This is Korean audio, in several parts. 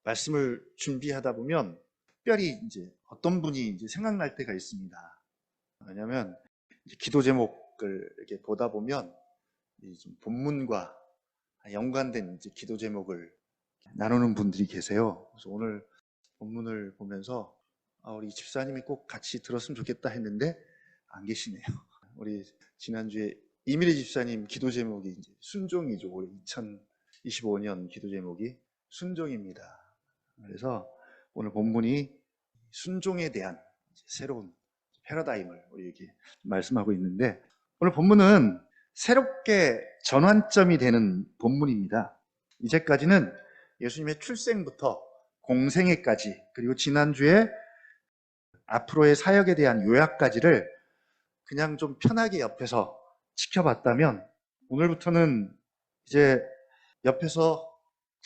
말씀을 준비하다 보면 특별히 이제 어떤 분이 이제 생각날 때가 있습니다. 왜냐하면 기도 제목을 이렇게 보다 보면 좀 본문과 연관된 이제 기도 제목을 나누는 분들이 계세요. 그래서 오늘 본문을 보면서 우리 집사님이 꼭 같이 들었으면 좋겠다 했는데 안 계시네요. 우리 지난주에 이미래 집사님 기도 제목이 이제 순종이죠. 올해 2025년 기도 제목이 순종입니다. 그래서 오늘 본문이 순종에 대한 새로운 패러다임을 우리에게 말씀하고 있는데, 오늘 본문은 새롭게 전환점이 되는 본문입니다. 이제까지는 예수님의 출생부터 공생애까지, 그리고 지난주에 앞으로의 사역에 대한 요약까지를 그냥 좀 편하게 옆에서 지켜봤다면, 오늘부터는 이제 옆에서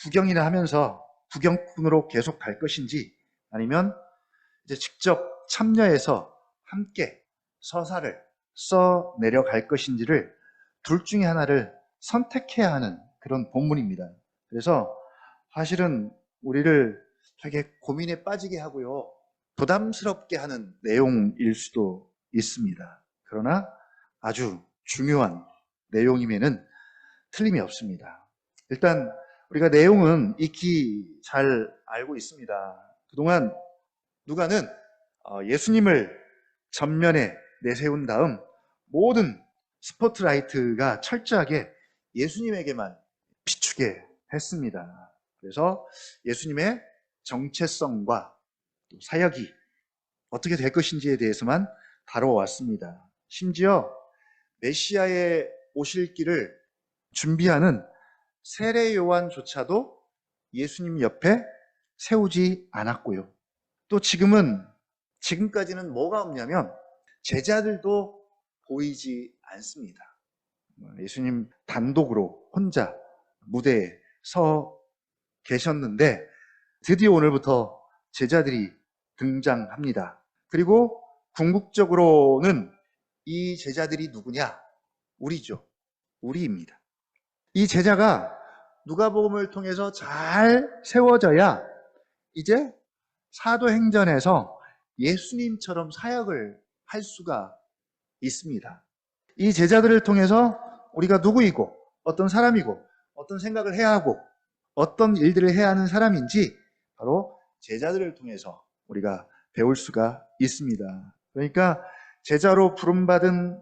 구경이나 하면서 구경꾼으로 계속 갈 것인지, 아니면 이제 직접 참여해서 함께 서사를 써 내려갈 것인지를 둘 중에 하나를 선택해야 하는 그런 본문입니다. 그래서 사실은 우리를 되게 고민에 빠지게 하고요, 부담스럽게 하는 내용일 수도 있습니다. 그러나 아주 중요한 내용임에는 틀림이 없습니다. 일단 우리가 내용은 익히 잘 알고 있습니다. 그동안 누가는 예수님을 전면에 내세운 다음 모든 스포트라이트가 철저하게 예수님에게만 비추게 했습니다. 그래서 예수님의 정체성과 또 사역이 어떻게 될 것인지에 대해서만 다뤄왔습니다. 심지어 메시아의 오실 길을 준비하는 세례 요한조차도 예수님 옆에 세우지 않았고요. 또 지금까지는 뭐가 없냐면 제자들도 보이지 않습니다. 예수님 단독으로 혼자 무대에 서 계셨는데 드디어 오늘부터 제자들이 등장합니다. 그리고 궁극적으로는 이 제자들이 누구냐? 우리죠. 우리입니다. 이 제자가 누가복음을 통해서 잘 세워져야 이제 사도행전에서 예수님처럼 사역을 할 수가 있습니다. 이 제자들을 통해서 우리가 누구이고 어떤 사람이고 어떤 생각을 해야 하고 어떤 일들을 해야 하는 사람인지 바로 제자들을 통해서 우리가 배울 수가 있습니다. 그러니까 제자로 부름받은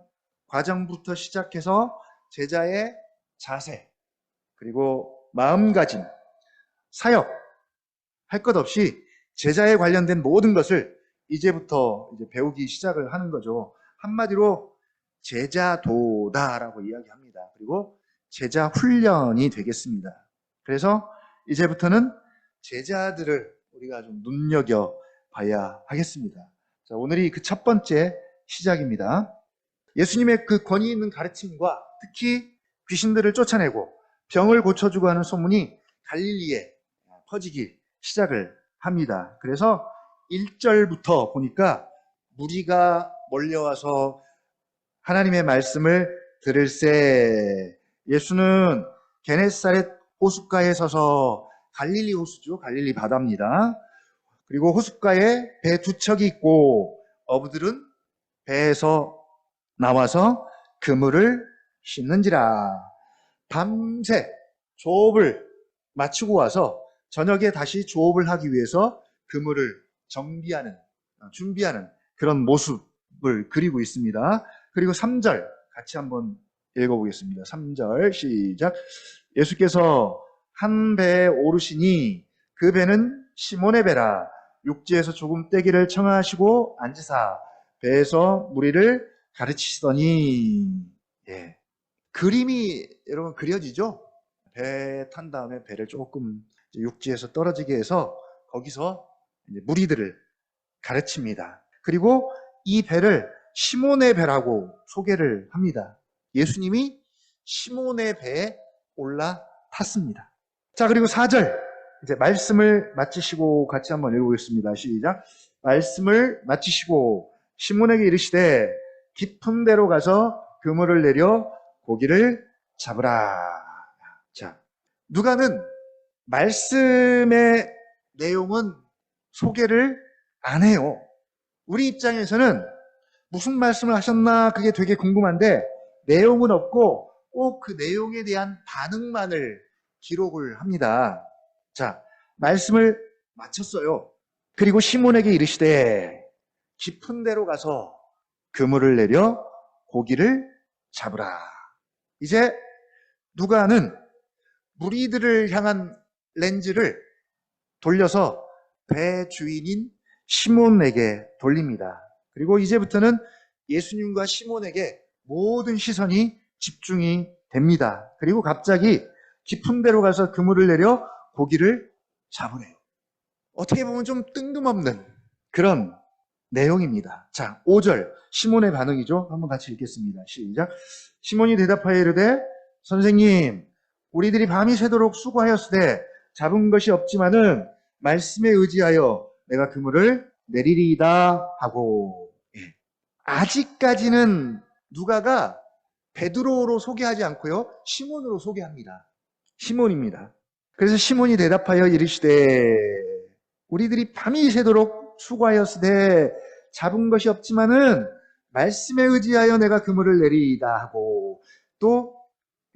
과정부터 시작해서 제자의 자세, 그리고 마음가짐, 사역, 할 것 없이 제자에 관련된 모든 것을 이제부터 이제 배우기 시작을 하는 거죠. 한마디로 제자도다라고 이야기합니다. 그리고 제자 훈련이 되겠습니다. 그래서 이제부터는 제자들을 우리가 좀 눈여겨봐야 하겠습니다. 자, 오늘이 그 첫 번째 시작입니다. 예수님의 그 권위 있는 가르침과 특히 귀신들을 쫓아내고 병을 고쳐주고 하는 소문이 갈릴리에 퍼지기 시작을 합니다. 그래서 1절부터 보니까 무리가 몰려와서 하나님의 말씀을 들을새 예수는 게네사렛 호숫가에 서서, 갈릴리 호수죠. 갈릴리 바다입니다. 그리고 호숫가에 배 두 척이 있고 어부들은 배에서 나와서 그물을 씻는지라. 밤새 조업을 마치고 와서 저녁에 다시 조업을 하기 위해서 그물을 준비하는 그런 모습을 그리고 있습니다. 그리고 3절 같이 한번 읽어보겠습니다. 3절 시작. 예수께서 한 배에 오르시니 그 배는 시몬의 배라. 육지에서 조금 떼기를 청하시고 앉으사 배에서 무리를 가르치시더니. 예. 그림이 여러분 그려지죠? 배 탄 다음에 배를 조금 육지에서 떨어지게 해서 거기서 이제 무리들을 가르칩니다. 그리고 이 배를 시몬의 배라고 소개를 합니다. 예수님이 시몬의 배에 올라탔습니다. 자, 그리고 4절 이제 말씀을 마치시고 같이 한번 읽어보겠습니다. 시작. 말씀을 마치시고 시몬에게 이르시되 깊은 데로 가서 그물을 내려 고기를 잡으라. 자, 누가는 말씀의 내용은 소개를 안 해요. 우리 입장에서는 무슨 말씀을 하셨나 그게 되게 궁금한데 내용은 없고 꼭 그 내용에 대한 반응만을 기록을 합니다. 자, 말씀을 마쳤어요. 그리고 시몬에게 이르시되 깊은 데로 가서 그물을 내려 고기를 잡으라. 이제 누가는 무리들을 향한 렌즈를 돌려서 배 주인인 시몬에게 돌립니다. 그리고 이제부터는 예수님과 시몬에게 모든 시선이 집중이 됩니다. 그리고 갑자기 깊은 데로 가서 그물을 내려 고기를 잡으래요. 어떻게 보면 좀 뜬금없는 그런 내용입니다. 자, 5절 시몬의 반응이죠. 한번 같이 읽겠습니다. 시작. 시몬이 대답하여 이르되 선생님 우리들이 밤이 새도록 수고하였으되 잡은 것이 없지만은 말씀에 의지하여 내가 그물을 내리리이다 하고. 예. 아직까지는 누가가 베드로로 소개하지 않고요 시몬으로 소개합니다. 시몬입니다. 그래서 시몬이 대답하여 이르시되 우리들이 밤이 새도록 수고하였으되 잡은 것이 없지만은 말씀에 의지하여 내가 그물을 내리이다 하고, 또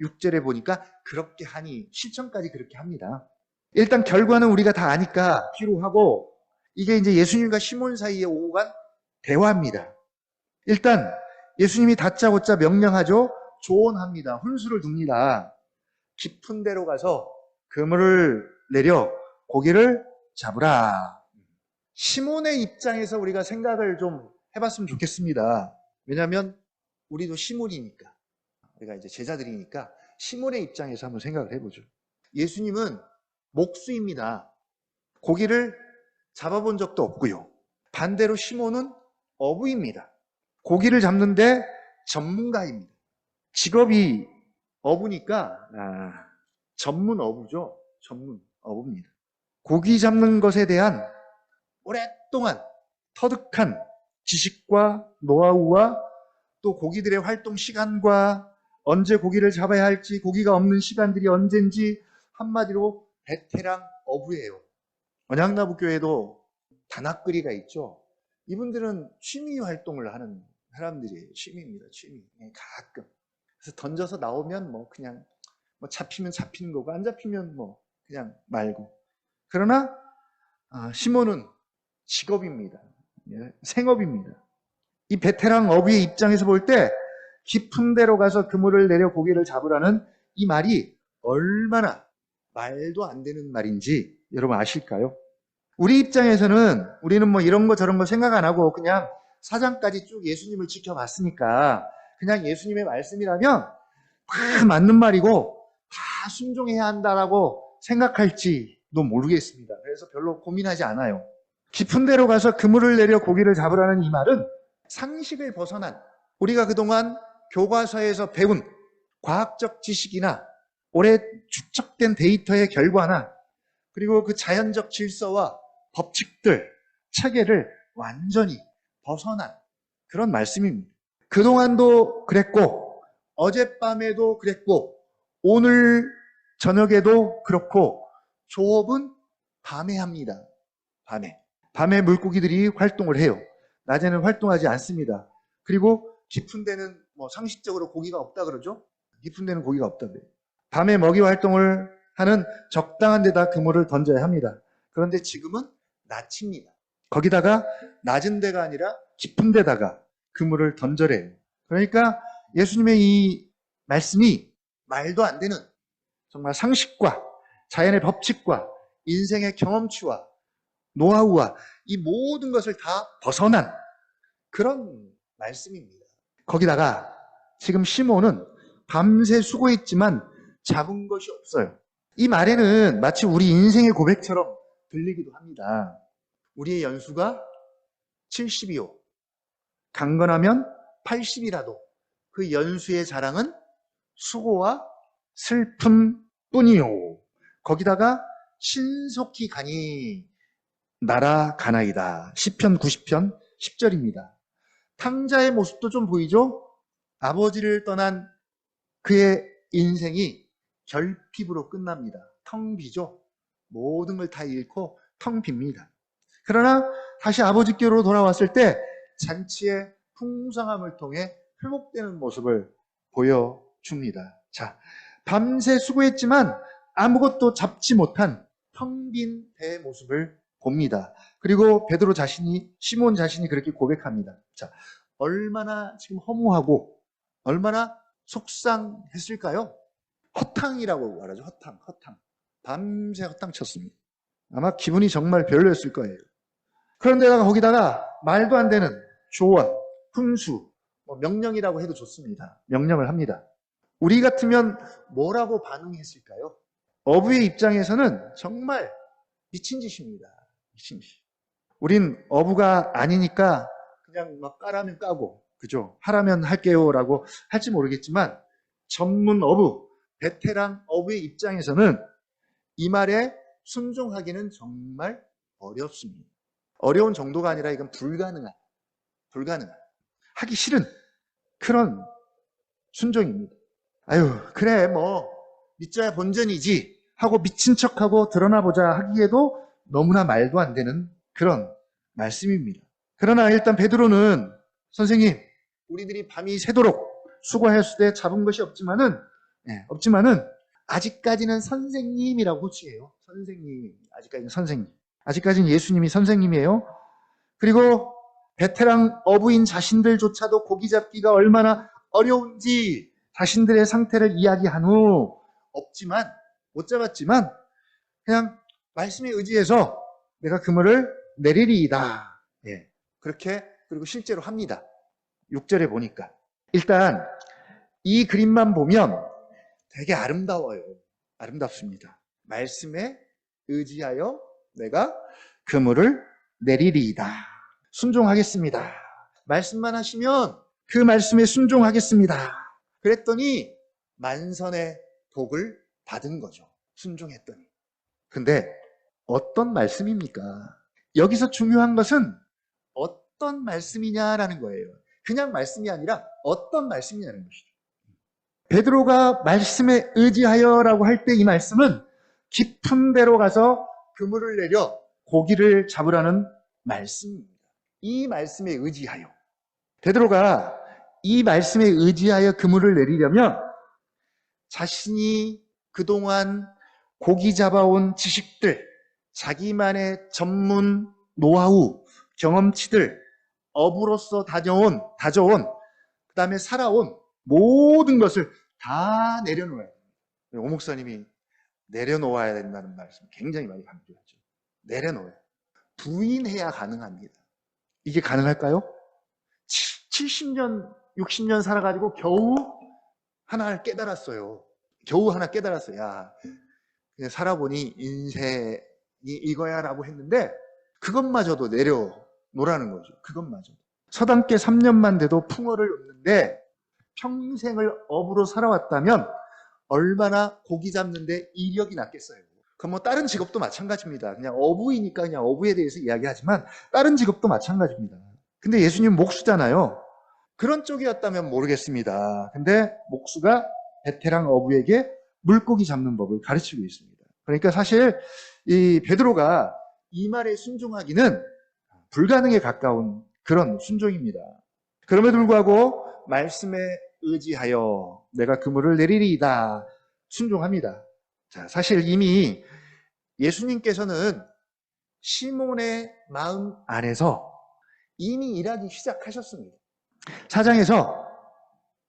6절에 보니까 그렇게 하니, 실천까지 그렇게 합니다. 일단 결과는 우리가 다 아니까 피로하고, 이게 이제 예수님과 시몬 사이에 오고 간 대화입니다. 일단 예수님이 다짜고짜 명령하죠. 조언합니다. 훈수를 둡니다. 깊은 데로 가서 그물을 내려 고기를 잡으라. 시몬의 입장에서 우리가 생각을 좀 해봤으면 좋겠습니다. 왜냐하면 우리도 시몬이니까, 우리가 이제 제자들이니까 시몬의 입장에서 한번 생각을 해보죠. 예수님은 목수입니다. 고기를 잡아본 적도 없고요. 반대로 시몬은 어부입니다. 고기를 잡는데 전문가입니다. 직업이 어부니까 전문 어부죠. 전문 어부입니다. 고기 잡는 것에 대한 오랫동안 터득한 지식과 노하우와 또 고기들의 활동 시간과 언제 고기를 잡아야 할지, 고기가 없는 시간들이 언젠지, 한마디로 베테랑 어부예요. 언양나부교회도 다나끓이가 있죠. 이분들은 취미 활동을 하는 사람들이에요. 취미입니다. 취미. 가끔. 그래서 던져서 나오면 뭐 그냥 뭐 잡히면 잡히는 거고 안 잡히면 뭐 그냥 말고. 그러나 시몬은 직업입니다. 생업입니다. 이 베테랑 어부의 입장에서 볼 때 깊은 데로 가서 그물을 내려 고기를 잡으라는 이 말이 얼마나 말도 안 되는 말인지 여러분 아실까요? 우리 입장에서는 우리는 뭐 이런 거 저런 거 생각 안 하고 그냥 사장까지 쭉 예수님을 지켜봤으니까 그냥 예수님의 말씀이라면 다 맞는 말이고 다 순종해야 한다라고 생각할지도 모르겠습니다. 그래서 별로 고민하지 않아요. 깊은 데로 가서 그물을 내려 고기를 잡으라는 이 말은 상식을 벗어난, 우리가 그동안 교과서에서 배운 과학적 지식이나 오래 축적된 데이터의 결과나 그리고 그 자연적 질서와 법칙들, 체계를 완전히 벗어난 그런 말씀입니다. 그동안도 그랬고 어젯밤에도 그랬고 오늘 저녁에도 그렇고 조업은 밤에 합니다. 밤에 물고기들이 활동을 해요. 낮에는 활동하지 않습니다. 그리고 깊은 데는 뭐 상식적으로 고기가 없다 그러죠. 깊은 데는 고기가 없다 그래요. 밤에 먹이 활동을 하는 적당한 데다 그물을 던져야 합니다. 그런데 지금은 낮입니다. 거기다가 낮은 데가 아니라 깊은 데다가 그물을 던져래요. 그러니까 예수님의 이 말씀이 말도 안 되는 정말 상식과 자연의 법칙과 인생의 경험치와 노하우와 이 모든 것을 다 벗어난 그런 말씀입니다. 거기다가 지금 시몬은 밤새 수고했지만 잡은 것이 없어요. 이 말에는 마치 우리 인생의 고백처럼 들리기도 합니다. 우리의 연수가 70이요. 강건하면 80이라도 그 연수의 자랑은 수고와 슬픔 뿐이요. 거기다가 신속히 가니 날아가나이다. 시편 90편 10절입니다. 탕자의 모습도 좀 보이죠? 아버지를 떠난 그의 인생이 결핍으로 끝납니다. 텅 비죠? 모든 걸 다 잃고 텅 빕니다. 그러나 다시 아버지께로 돌아왔을 때 잔치의 풍성함을 통해 회복되는 모습을 보여줍니다. 자, 밤새 수고했지만 아무것도 잡지 못한 텅 빈 배의 모습을 봅니다. 그리고 베드로 자신이, 시몬 자신이 그렇게 고백합니다. 자, 얼마나 지금 허무하고 얼마나 속상했을까요? 허탕이라고 말하죠. 허탕. 밤새 허탕 쳤습니다. 아마 기분이 정말 별로였을 거예요. 그런데다가 거기다가 말도 안 되는 조언, 훈수, 명령이라고 해도 좋습니다. 명령을 합니다. 우리 같으면 뭐라고 반응했을까요? 어부의 입장에서는 정말 미친 짓입니다. 미친 짓. 우린 어부가 아니니까 그냥 막 까라면 까고, 그죠? 하라면 할게요라고 할지 모르겠지만 전문 어부, 베테랑 어부의 입장에서는 이 말에 순종하기는 정말 어렵습니다. 어려운 정도가 아니라 이건 불가능한, 하기 싫은 그런 순종입니다. 아유, 그래, 믿자야 본전이지 하고 미친 척하고 드러나보자 하기에도 너무나 말도 안 되는 그런 말씀입니다. 그러나 일단 베드로는 선생님, 우리들이 밤이 새도록 수고했을 때 잡은 것이 없지만은 아직까지는 선생님이라고 호칭해요. 선생님, 아직까지는 선생님. 아직까지는 예수님이 선생님이에요. 그리고 베테랑 어부인 자신들조차도 고기 잡기가 얼마나 어려운지 자신들의 상태를 이야기한 후 못 잡았지만 그냥 말씀에 의지해서 내가 그물을 내리리이다. 예, 그렇게 그리고 실제로 합니다. 6절에 보니까 일단 이 그림만 보면 되게 아름다워요. 아름답습니다. 말씀에 의지하여 내가 그물을 내리리이다. 순종하겠습니다. 말씀만 하시면 그 말씀에 순종하겠습니다. 그랬더니 만선의 복을 받은 거죠. 순종했더니. 근데 어떤 말씀입니까? 여기서 중요한 것은 어떤 말씀이냐라는 거예요. 그냥 말씀이 아니라 어떤 말씀이냐는 것이죠. 베드로가 말씀에 의지하여라고 할 때 이 말씀은 깊은 데로 가서 그물을 내려 고기를 잡으라는 말씀입니다. 이 말씀에 의지하여. 베드로가 이 말씀에 의지하여 그물을 내리려면 자신이 그동안 고기 잡아온 지식들, 자기만의 전문 노하우, 경험치들, 어부로서 다져온, 그 다음에 살아온 모든 것을 다 내려놓아야 됩니다. 오 목사님이 내려놓아야 된다는 말씀 굉장히 많이 강조하죠. 내려놓아야. 부인해야 가능합니다. 이게 가능할까요? 70년, 60년 살아가지고 겨우 하나 깨달았어요. 야, 그냥 살아보니 인생이 이거야 라고 했는데 그것마저도 내려놓으라는 거죠. 그것마저도. 서당계 3년만 돼도 풍어를 얻는데 평생을 어부로 살아왔다면 얼마나 고기 잡는데 이력이 났겠어요. 그럼 다른 직업도 마찬가지입니다. 그냥 어부이니까 그냥 어부에 대해서 이야기하지만 다른 직업도 마찬가지입니다. 근데 예수님 목수잖아요. 그런 쪽이었다면 모르겠습니다. 근데 목수가 베테랑 어부에게 물고기 잡는 법을 가르치고 있습니다. 그러니까 사실 이 베드로가 이 말에 순종하기는 불가능에 가까운 그런 순종입니다. 그럼에도 불구하고 말씀에 의지하여 내가 그물을 내리리이다 순종합니다. 자, 사실 이미 예수님께서는 시몬의 마음 안에서 이미 일하기 시작하셨습니다. 4장에서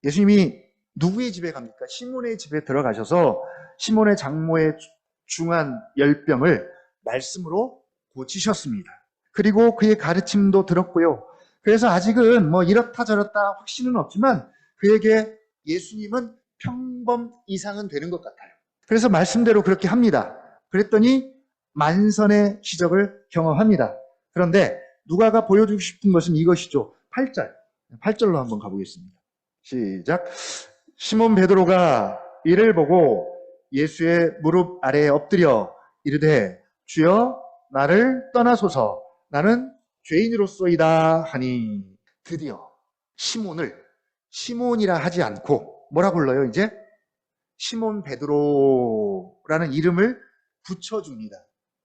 예수님이 누구의 집에 갑니까? 시몬의 집에 들어가셔서 시몬의 장모의 중한 열병을 말씀으로 고치셨습니다. 그리고 그의 가르침도 들었고요. 그래서 아직은 이렇다 저렇다 확신은 없지만 그에게 예수님은 평범 이상은 되는 것 같아요. 그래서 말씀대로 그렇게 합니다. 그랬더니 만선의 기적을 경험합니다. 그런데 누가가 보여주고 싶은 것은 이것이죠. 8절로 한번 가보겠습니다. 시작. 시몬 베드로가 이를 보고 예수의 무릎 아래에 엎드려 이르되 주여 나를 떠나소서 나는 죄인으로소이다 하니 드디어 시몬을 시몬이라 하지 않고 뭐라 불러요 이제? 시몬 베드로라는 이름을 붙여줍니다.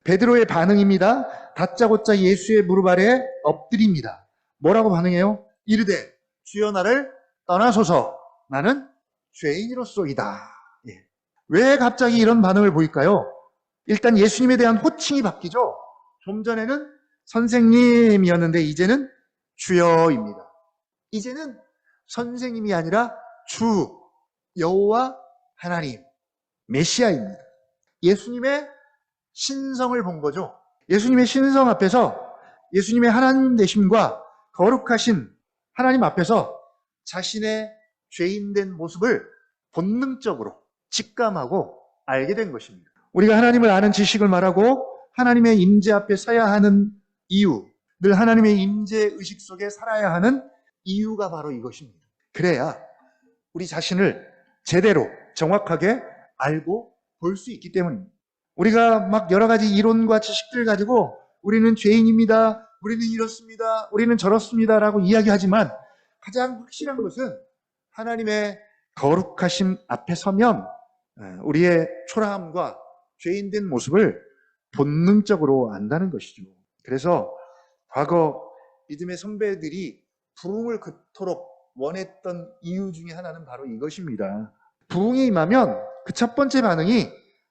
베드로의 반응입니다. 다짜고짜 예수의 무릎 아래 엎드립니다. 뭐라고 반응해요? 이르되 주여 나를 떠나소서 나는 죄인이로소이다. 예. 왜 갑자기 이런 반응을 보일까요? 일단 예수님에 대한 호칭이 바뀌죠. 좀 전에는 선생님이었는데 이제는 주여입니다. 이제는 선생님이 아니라 주, 여호와 하나님, 메시아입니다. 예수님의 신성을 본 거죠. 예수님의 신성 앞에서 예수님의 하나님 되심과 거룩하신 하나님 앞에서 자신의 죄인된 모습을 본능적으로 직감하고 알게 된 것입니다. 우리가 하나님을 아는 지식을 말하고 하나님의 임재 앞에 서야 하는 이유, 늘 하나님의 임재 의식 속에 살아야 하는 이유가 바로 이것입니다. 그래야 우리 자신을 제대로 정확하게 알고 볼 수 있기 때문입니다. 우리가 막 여러 가지 이론과 지식들 가지고 우리는 죄인입니다, 우리는 이렇습니다, 우리는 저렇습니다라고 이야기하지만 가장 확실한 것은 하나님의 거룩하심 앞에 서면 우리의 초라함과 죄인된 모습을 본능적으로 안다는 것이죠. 그래서 과거 믿음의 선배들이 부흥을 그토록 원했던 이유 중에 하나는 바로 이것입니다. 부흥이 임하면 그 첫 번째 반응이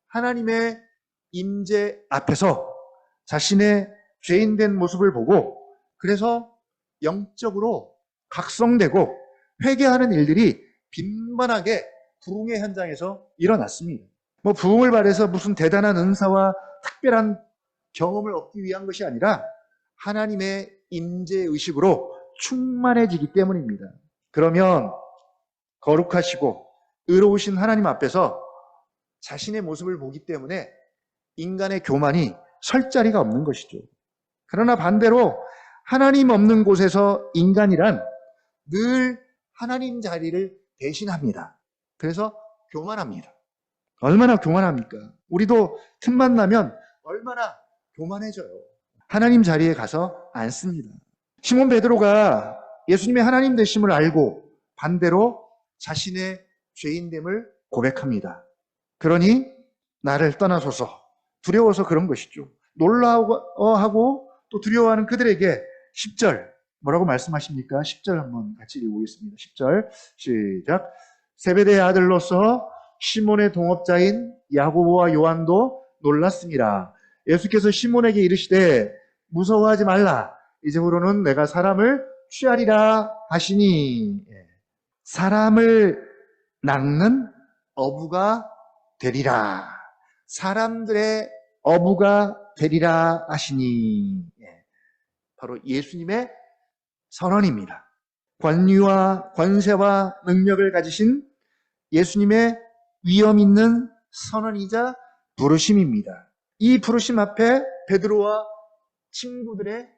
하나님의 임재 앞에서 자신의 죄인된 모습을 보고 그래서 영적으로 각성되고 회개하는 일들이 빈번하게 부흥의 현장에서 일어났습니다. 부흥을 바래서 무슨 대단한 은사와 특별한 경험을 얻기 위한 것이 아니라 하나님의 임재 의식으로 충만해지기 때문입니다. 그러면 거룩하시고 의로우신 하나님 앞에서 자신의 모습을 보기 때문에 인간의 교만이 설 자리가 없는 것이죠. 그러나 반대로 하나님 없는 곳에서 인간이란 늘 하나님 자리를 대신합니다. 그래서 교만합니다. 얼마나 교만합니까? 우리도 틈만 나면 얼마나 교만해져요. 하나님 자리에 가서 앉습니다. 시몬 베드로가 예수님의 하나님 되심을 알고 반대로 자신의 죄인됨을 고백합니다. 그러니 나를 떠나소서. 두려워서 그런 것이죠. 놀라워하고 또 두려워하는 그들에게 10절 뭐라고 말씀하십니까? 10절 한번 같이 읽어보겠습니다. 10절 시작. 세베대의 아들로서 시몬의 동업자인 야고보와 요한도 놀랐습니다. 예수께서 시몬에게 이르시되 무서워하지 말라. 이제부로는 내가 사람을 취하리라 하시니 사람을 낚는 어부가 되리라. 사람들의 어부가 되리라 하시니 바로 예수님의 선언입니다. 권위와 권세와 능력을 가지신 예수님의 위엄 있는 선언이자 부르심입니다. 이 부르심 앞에 베드로와 친구들의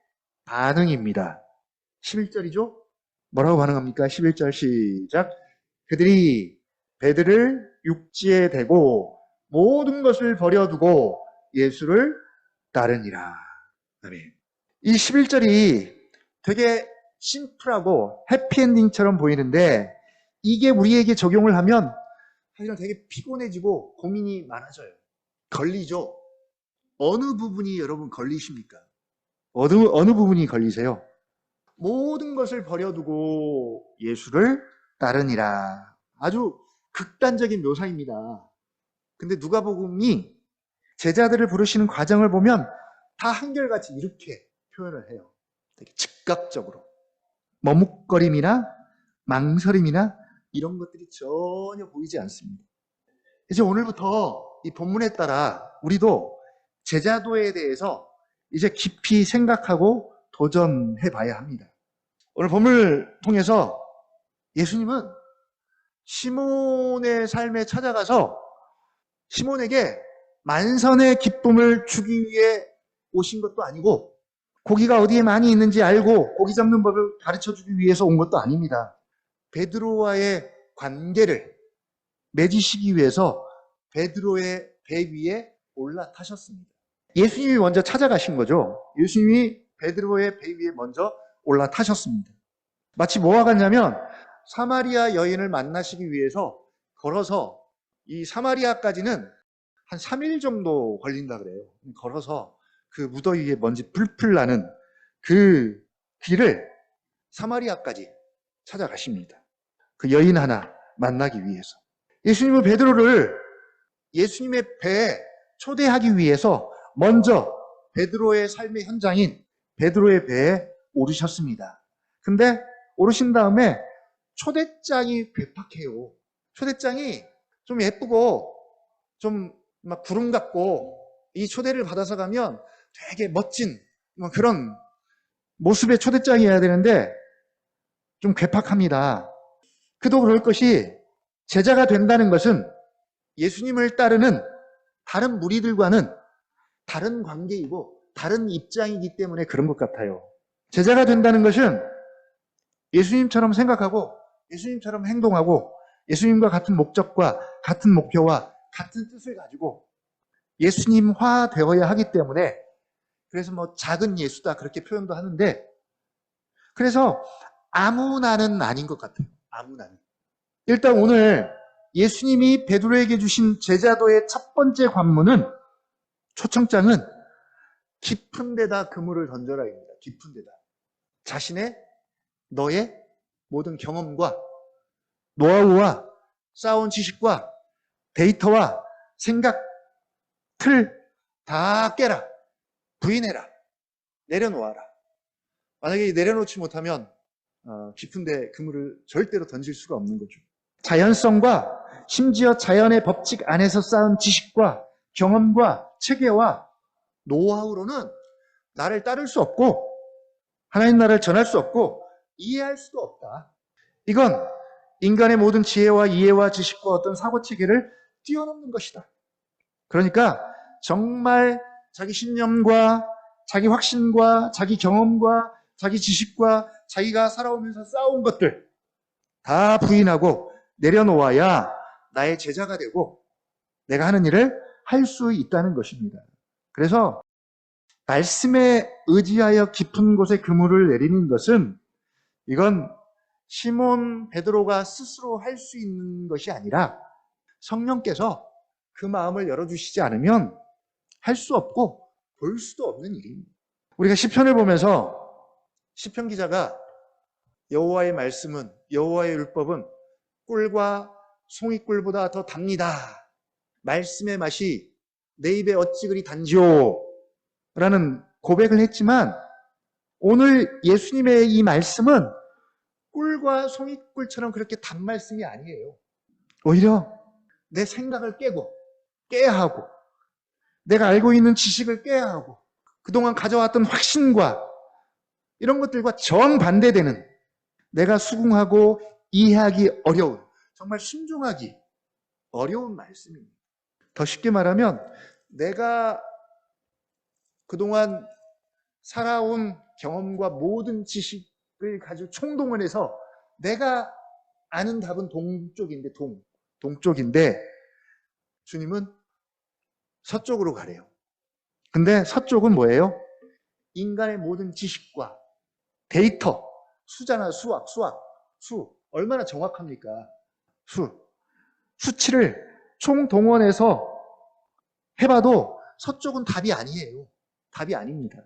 반응입니다. 11절이죠? 뭐라고 반응합니까? 11절 시작. 그들이 베드를 육지에 대고 모든 것을 버려두고 예수를 따르니라. 아멘. 이 11절이 되게 심플하고 해피엔딩처럼 보이는데 이게 우리에게 적용을 하면 사실은 되게 피곤해지고 고민이 많아져요. 걸리죠? 어느 부분이 여러분 걸리십니까? 어느 부분이 걸리세요? 모든 것을 버려두고 예수를 따르니라. 아주 극단적인 묘사입니다. 근데 누가복음이 제자들을 부르시는 과정을 보면 다 한결같이 이렇게 표현을 해요. 되게 즉각적으로. 머뭇거림이나 망설임이나 이런 것들이 전혀 보이지 않습니다. 이제 오늘부터 이 본문에 따라 우리도 제자도에 대해서 이제 깊이 생각하고 도전해 봐야 합니다. 오늘 본문을 통해서 예수님은 시몬의 삶에 찾아가서 시몬에게 만선의 기쁨을 주기 위해 오신 것도 아니고 고기가 어디에 많이 있는지 알고 고기 잡는 법을 가르쳐주기 위해서 온 것도 아닙니다. 베드로와의 관계를 맺으시기 위해서 베드로의 배 위에 올라타셨습니다. 예수님이 먼저 찾아가신 거죠. 예수님이 베드로의 배 위에 먼저 올라타셨습니다. 마치 뭐와 같냐면 사마리아 여인을 만나시기 위해서 걸어서 이 사마리아까지는 한 3일 정도 걸린다 그래요. 걸어서 그 무더위에 먼지 풀풀 나는 그 길을 사마리아까지 찾아가십니다. 그 여인 하나 만나기 위해서. 예수님은 베드로를 예수님의 배에 초대하기 위해서 먼저 베드로의 삶의 현장인 베드로의 배에 오르셨습니다. 근데 오르신 다음에 초대장이 괴팍해요. 초대장이 좀 예쁘고 좀 막 구름 같고 이 초대를 받아서 가면 되게 멋진 그런 모습의 초대장이어야 되는데 좀 괴팍합니다. 그도 그럴 것이 제자가 된다는 것은 예수님을 따르는 다른 무리들과는 다른 관계이고 다른 입장이기 때문에 그런 것 같아요. 제자가 된다는 것은 예수님처럼 생각하고 예수님처럼 행동하고 예수님과 같은 목적과 같은 목표와 같은 뜻을 가지고 예수님화 되어야 하기 때문에 그래서 뭐 작은 예수다 그렇게 표현도 하는데 그래서 아무나는 아닌 것 같아요. 아무나는. 일단 오늘 예수님이 베드로에게 주신 제자도의 첫 번째 관문은 초청장은 깊은 데다 그물을 던져라입니다. 깊은 데다. 자신의 너의 모든 경험과 노하우와 쌓아온 지식과 데이터와 생각, 틀 다 깨라. 부인해라. 내려놓아라. 만약에 내려놓지 못하면 깊은 데 그물을 절대로 던질 수가 없는 거죠. 자연성과 심지어 자연의 법칙 안에서 쌓은 지식과 경험과 체계와 노하우로는 나를 따를 수 없고 하나님 나라를 전할 수 없고 이해할 수도 없다. 이건 인간의 모든 지혜와 이해와 지식과 어떤 사고체계를 뛰어넘는 것이다. 그러니까 정말 자기 신념과 자기 확신과 자기 경험과 자기 지식과 자기가 살아오면서 쌓아온 것들 다 부인하고 내려놓아야 나의 제자가 되고 내가 하는 일을 할 수 있다는 것입니다. 그래서 말씀에 의지하여 깊은 곳에 그물을 내리는 것은 이건 시몬 베드로가 스스로 할 수 있는 것이 아니라 성령께서 그 마음을 열어주시지 않으면 할 수 없고 볼 수도 없는 일입니다. 우리가 시편을 보면서 시편 기자가 여호와의 말씀은 여호와의 율법은 꿀과 송이꿀보다 더 답니다. 말씀의 맛이 내 입에 어찌 그리 단지요 라는 고백을 했지만 오늘 예수님의 이 말씀은 꿀과 송이꿀처럼 그렇게 단 말씀이 아니에요. 오히려 내 생각을 깨야 하고 내가 알고 있는 지식을 깨야 하고 그동안 가져왔던 확신과 이런 것들과 정반대되는 내가 수긍하고 이해하기 어려운 정말 순종하기 어려운 말씀입니다. 더 쉽게 말하면 내가 그동안 살아온 경험과 모든 지식을 가지고 총동원 해서 내가 아는 답은 동쪽인데 주님은 서쪽으로 가래요. 근데 서쪽은 뭐예요? 인간의 모든 지식과 데이터, 수잖아, 수. 얼마나 정확합니까? 수치를 총동원해서 해봐도 서쪽은 답이 아니에요. 답이 아닙니다.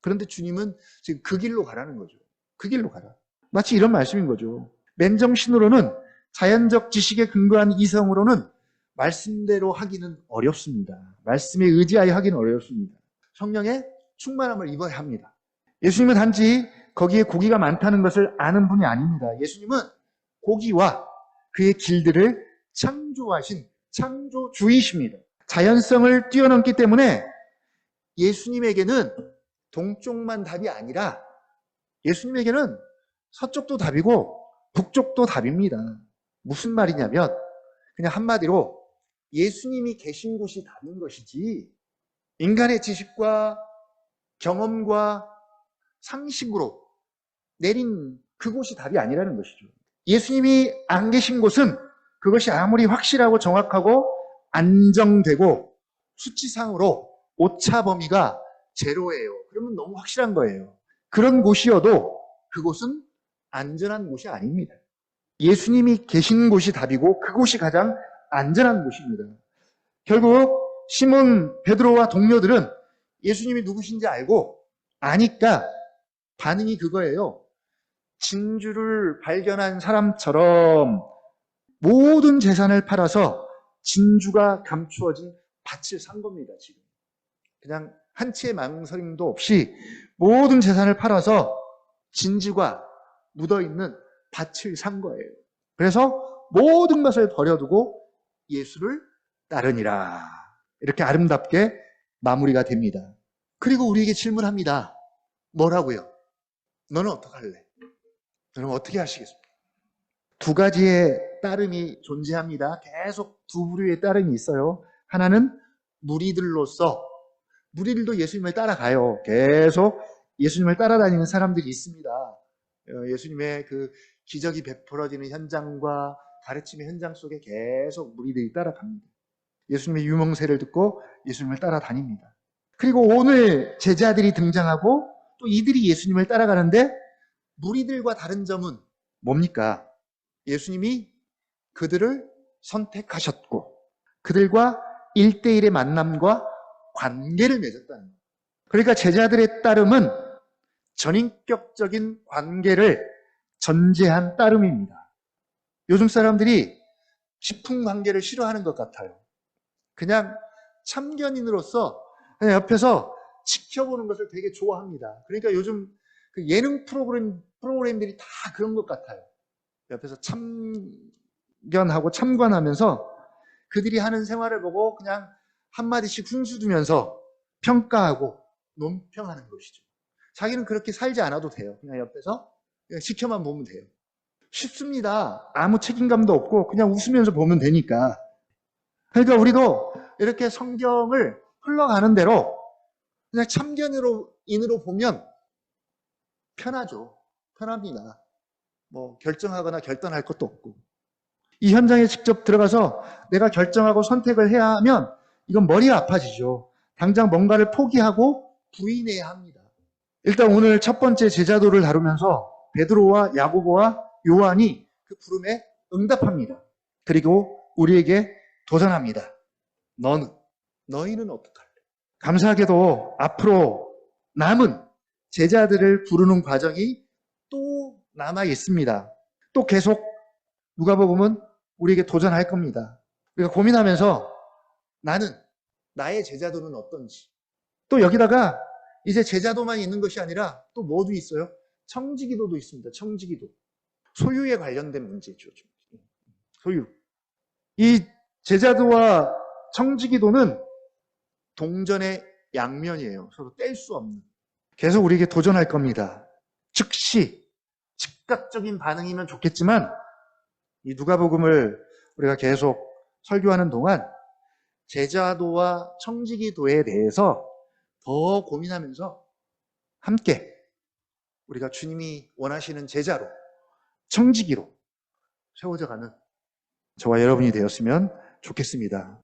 그런데 주님은 지금 그 길로 가라는 거죠. 그 길로 가라. 마치 이런 말씀인 거죠. 맨정신으로는 자연적 지식에 근거한 이성으로는 말씀대로 하기는 어렵습니다. 말씀에 의지하여 하기는 어렵습니다. 성령의 충만함을 입어야 합니다. 예수님은 단지 거기에 고기가 많다는 것을 아는 분이 아닙니다. 예수님은 고기와 그의 길들을 창조하신 창조주이십니다. 자연성을 뛰어넘기 때문에 예수님에게는 동쪽만 답이 아니라 예수님에게는 서쪽도 답이고 북쪽도 답입니다. 무슨 말이냐면 그냥 한마디로 예수님이 계신 곳이 답인 것이지 인간의 지식과 경험과 상식으로 내린 그곳이 답이 아니라는 것이죠. 예수님이 안 계신 곳은 그것이 아무리 확실하고 정확하고 안정되고 수치상으로 오차 범위가 제로예요. 그러면 너무 확실한 거예요. 그런 곳이어도 그곳은 안전한 곳이 아닙니다. 예수님이 계신 곳이 답이고 그곳이 가장 안전한 곳입니다. 결국 시몬 베드로와 동료들은 예수님이 누구신지 아니까 반응이 그거예요. 진주를 발견한 사람처럼 모든 재산을 팔아서 진주가 감추어진 밭을 산 겁니다, 지금. 그냥 한 치의 망설임도 없이 모든 재산을 팔아서 진주가 묻어있는 밭을 산 거예요. 그래서 모든 것을 버려두고 예수를 따르니라. 이렇게 아름답게 마무리가 됩니다. 그리고 우리에게 질문합니다. 뭐라고요? 너는 어떡할래? 여러분 어떻게 하시겠습니까? 두 가지의 따름이 존재합니다. 계속 두 부류의 따름이 있어요. 하나는 무리들로서, 무리들도 예수님을 따라가요. 계속 예수님을 따라다니는 사람들이 있습니다. 예수님의 그 기적이 베풀어지는 현장과 가르침의 현장 속에 계속 무리들이 따라갑니다. 예수님의 유명세를 듣고 예수님을 따라다닙니다. 그리고 오늘 제자들이 등장하고 또 이들이 예수님을 따라가는데 무리들과 다른 점은 뭡니까? 예수님이 그들을 선택하셨고 그들과 1대1의 만남과 관계를 맺었다는 거예요. 그러니까 제자들의 따름은 전인격적인 관계를 전제한 따름입니다. 요즘 사람들이 깊은 관계를 싫어하는 것 같아요. 그냥 참견인으로서 그냥 옆에서 지켜보는 것을 되게 좋아합니다. 그러니까 요즘 그 예능 프로그램들이 다 그런 것 같아요. 옆에서 참견하고 참관하면서 그들이 하는 생활을 보고 그냥 한마디씩 훈수두면서 평가하고 논평하는 것이죠. 자기는 그렇게 살지 않아도 돼요. 그냥 옆에서 그냥 지켜만 보면 돼요. 쉽습니다. 아무 책임감도 없고 그냥 웃으면서 보면 되니까. 그러니까 우리도 이렇게 성경을 흘러가는 대로 그냥 참견인으로 보면 편하죠. 편합니다. 뭐 결정하거나 결단할 것도 없고. 이 현장에 직접 들어가서 내가 결정하고 선택을 해야 하면 이건 머리가 아파지죠. 당장 뭔가를 포기하고 부인해야 합니다. 일단 오늘 첫 번째 제자도를 다루면서 베드로와 야고보와 요한이 그 부름에 응답합니다. 그리고 우리에게 도전합니다. 너희는 어떡할래? 감사하게도 앞으로 남은 제자들을 부르는 과정이 또 남아 있습니다. 또 계속 누가복음은 우리에게 도전할 겁니다. 우리가 고민하면서 나의 제자도는 어떤지. 또 여기다가 이제 제자도만 있는 것이 아니라 또 뭐도 있어요? 청지기도도 있습니다. 청지기도. 소유에 관련된 문제죠. 소유. 이 제자도와 청지기도는 동전의 양면이에요. 서로 뗄 수 없는. 계속 우리에게 도전할 겁니다. 즉각적인 반응이면 좋겠지만 이 누가복음을 우리가 계속 설교하는 동안 제자도와 청지기도에 대해서 더 고민하면서 함께 우리가 주님이 원하시는 제자로, 청지기로 세워져가는 저와 여러분이 되었으면 좋겠습니다.